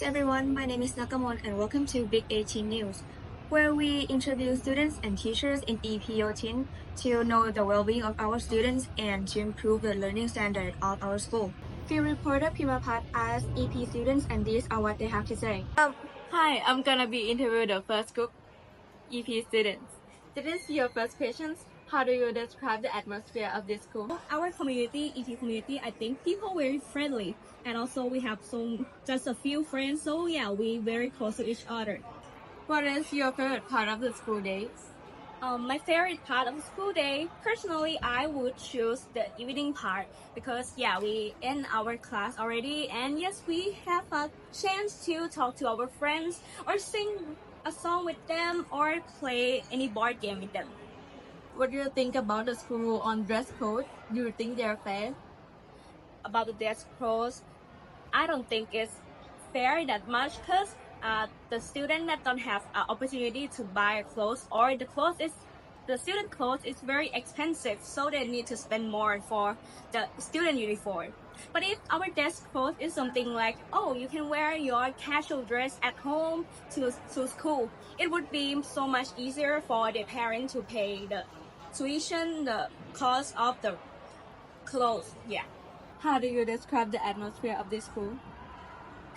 everyone, my name is Nakamon and welcome to Big 18 News, where we interview students and teachers in EP 18 to know the well-being of our students and to improve the learning standard of our school. Field reporter Pimapat asked EP students and these are what they have to say. Hi, I'm gonna be interviewing the first group, EP students. This is your first questions. How do you describe the atmosphere of this school? Our community, EP community, I think people very friendly, and also we have just a few friends. So yeah, we very close to each other. What is your favorite part of the school days? My favorite part of the school day, personally, I would choose the evening part because yeah, we end our class already, and yes, we have a chance to talk to our friends or sing a song with them or play any board game with them. What do you think about the school rule on dress code? Do you think they're fair? About the dress codes, I don't think it's fair that much because the student that don't have opportunity to buy clothes or the student clothes is very expensive, so they need to spend more for the student uniform. But if our dress code is something like, oh, you can wear your casual dress at home to school, it would be so much easier for the parent to pay the tuition, the cost of the clothes. Yeah. How do you describe the atmosphere of this school?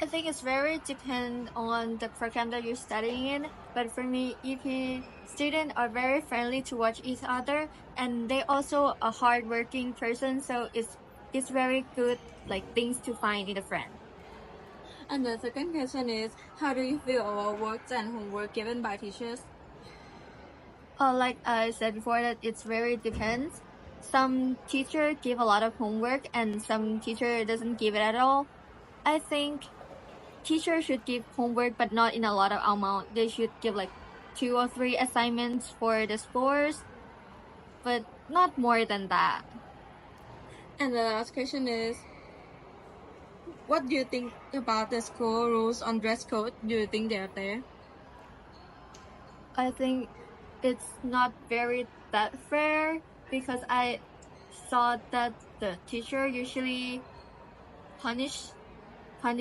I think it's very depend on the program that you're studying in, but for me, EP students are very friendly towards each other and they also a hardworking person, so it's very good like things to find in a friend. And the second question is, how do you feel about works and homework given by teachers? Like I said before, that it's very depends. Some teacher give a lot of homework and some teacher doesn't give it at all. I think teachers should give homework but not in a lot of amount. They should give like 2 or 3 assignments for the scores, but not more than that. And the last question is, what do you think about the school rules on dress code? Do you think they're fair? I think it's not very that fair because I saw that the teacher usually punish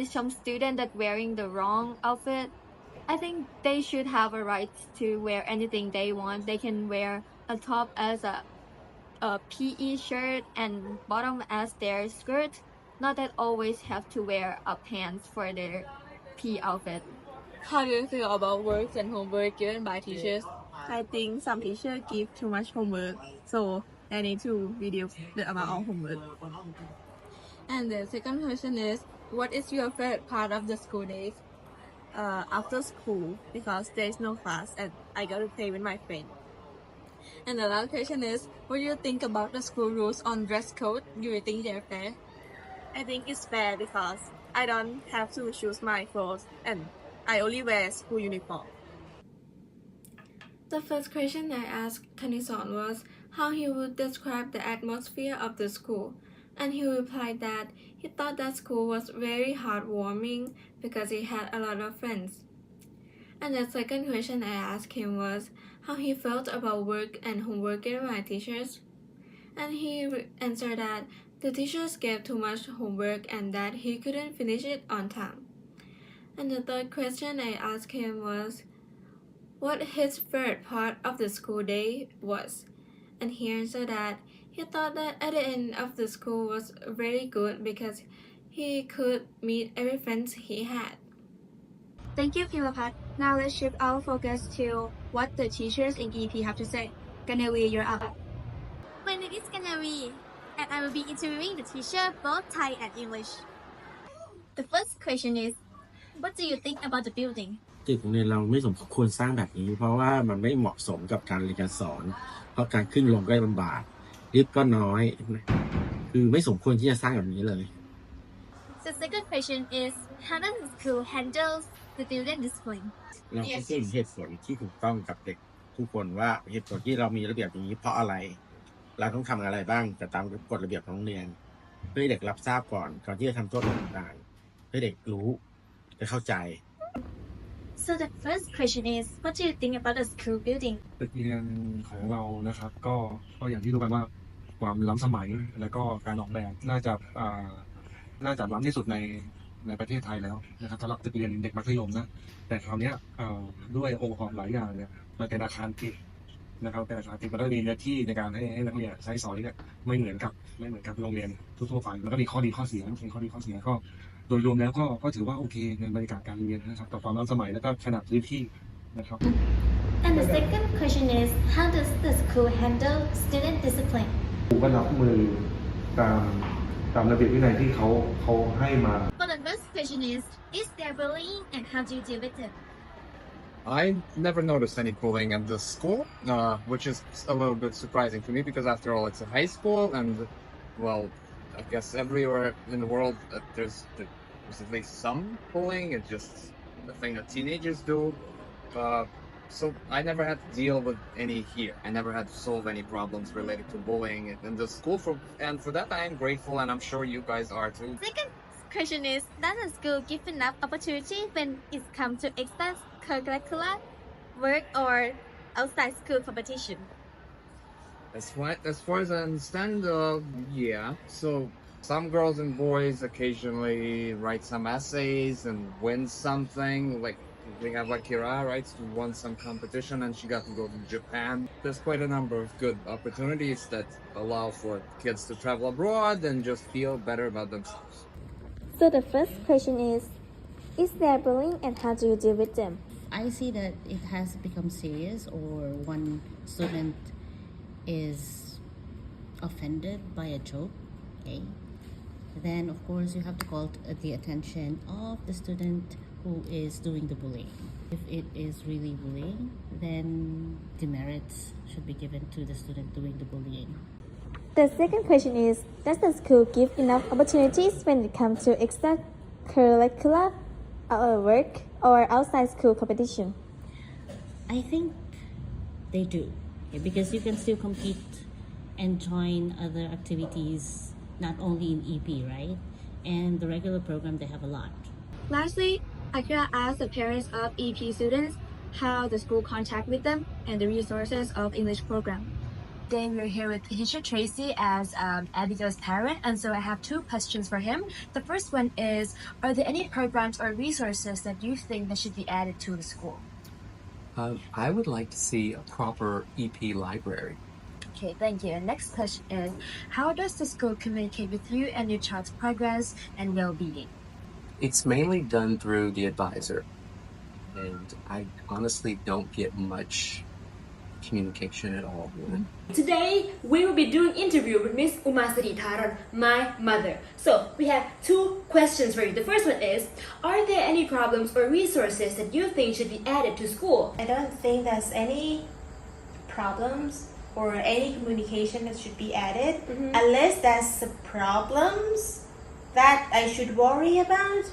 some student that wearing the wrong outfit. I think they should have a right to wear anything they want. They can wear a top as a PE shirt and bottom as their skirt. Not that always have to wear a pants for their PE outfit. How do you feel about works and homework given by teachers? I think some teachers give too much homework, so they need to reduce the amount of homework. And the second question is, what is your favorite part of the school days? After school, because there is no class and I got to play with my friend. And the last question is, what do you think about the school rules on dress code? Do you think they're fair? I think it's fair because I don't have to choose my clothes and I only wear school uniform. The first question I asked Tanison was how he would describe the atmosphere of the school, and he replied that he thought that school was very heartwarming because he had a lot of friends. And the second question I asked him was how he felt about work and homework given by teachers, and he answered that the teachers gave too much homework and that he couldn't finish it on time. And the third question I asked him was what his favorite part of the school day was, and he answered that he thought that at the end of the school was very good because he could meet every friend he had. Thank you, Pimapat. Now let's shift our focus to what the teachers in EP have to say. Ganevi, you're up. My name is Kanavi, and I will be interviewing the teacher both Thai and English. The first question is, what do you think about the building? ตึกโรงเรียนเราไม่สมควรสร้างแบบนี้เพราะว่ามันไม่เหมาะสมกับการเรียนการสอนเพราะการขึ้นลงก็ลำบากลิฟต์ก็น้อยคือไม่สมควรที่จะสร้างแบบนี้เลย The second question is, how does the school handle the student discipline? เราต้องพูดเหตุผลที่ถูกต้องกับเด็กทุกคนว่าเหตุผลที่เรามีระเบียบอย่างนี้เพราะอะไรเราต้องทำอะไรบ้างแต่ตามกฎระเบียบของโรงเรียนเพื่อให้เด็กรับทราบก่อนที่จะทำโทษต่างๆให้เด็กรู้และเข้าใจ So the first question is, what do you think about the school building? ตึกเรียนของเรานะครับก็อย่างที่รู้กันว่าความล้ำสมัยและก็การออกแบบน่าจะล้ำที่สุดใน ในประเทศไทยแล้วนะครับสำหรับตึกเรียนเด็กมัธยมนะแต่คราวเนี้ยด้วยองค์ประกอบหลายอย่างเนี่ยมันเป็นอาคารปิดนะครับเป็นอาคารปิดมันก็มีเนื้อที่ในการให้นักเรียนใช้สอยเนี่ยไม่เหมือนกับโรงเรียนทั่วๆไปแล้วก็มีข้อดีข้อเสียก็โดยรวมแล้วก็ถือว่าโอเคในบรรยากาศการเรียนนะครับต่อความล้ำสมัยแล้วก็ขนาดพื้นที่นะครับ And the second question is, how does the school handle student discipline? ครูก็รับมือตามระเบียบวินัยที่เขาให้มา For the first question is there bullying and how do you deal with it? I never noticed any bullying at the school, which is a little bit surprising to me because after all, it's a high school and, well, I guess everywhere in the world there's at least some bullying. It's just a thing that teenagers do. So I never had to deal with any here. I never had to solve any problems related to bullying in the school. For that, I am grateful, and I'm sure you guys are too. Second question is, does the school give enough opportunity when it comes to extracurricular work or outside school competition? As far as I understand, yeah. So some girls and boys occasionally write some essays and win something. Like we have Kira, right? Who won some competition and she got to go to Japan. There's quite a number of good opportunities that allow for kids to travel abroad and just feel better about themselves. So the first question is there bullying and how do you deal with them? I see that it has become serious or one student is offended by a joke, okay? Then of course you have to call the attention of the student who is doing the bullying. If it is really bullying, then demerits should be given to the student doing the bullying. The second question is, does the school give enough opportunities when it comes to extracurricular work or outside school competition? I think they do, okay, because you can still compete and join other activities, not only in EP, right? And the regular program, they have a lot. Lastly, I could ask the parents of EP students how the school contact with them and the resources of English program. Today we're here with teacher Tracy as Abigail's parent, and so I have two questions for him. The first one is, are there any programs or resources that you think that should be added to the school? I would like to see a proper EP library. Okay, thank you. And next question is, how does the school communicate with you and your child's progress and well-being? It's mainly done through the advisor, and I honestly don't get much communication at all. Today, we will be doing interview with Miss Umasari Tharan, my mother. So, we have two questions for you. The first one is, are there any problems or resources that you think should be added to school? I don't think there's any problems or any communication that should be added unless there's problems that I should worry about.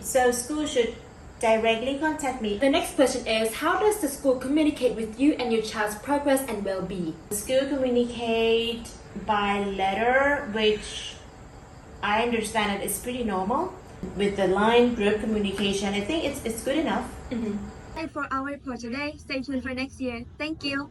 So school should directly contact me. The next question is, how does the school communicate with you and your child's progress and well-being? The school communicate by letter, which I understand it is pretty normal. With the line group communication, I think it's good enough. And for our report today, stay tuned for next year. Thank you.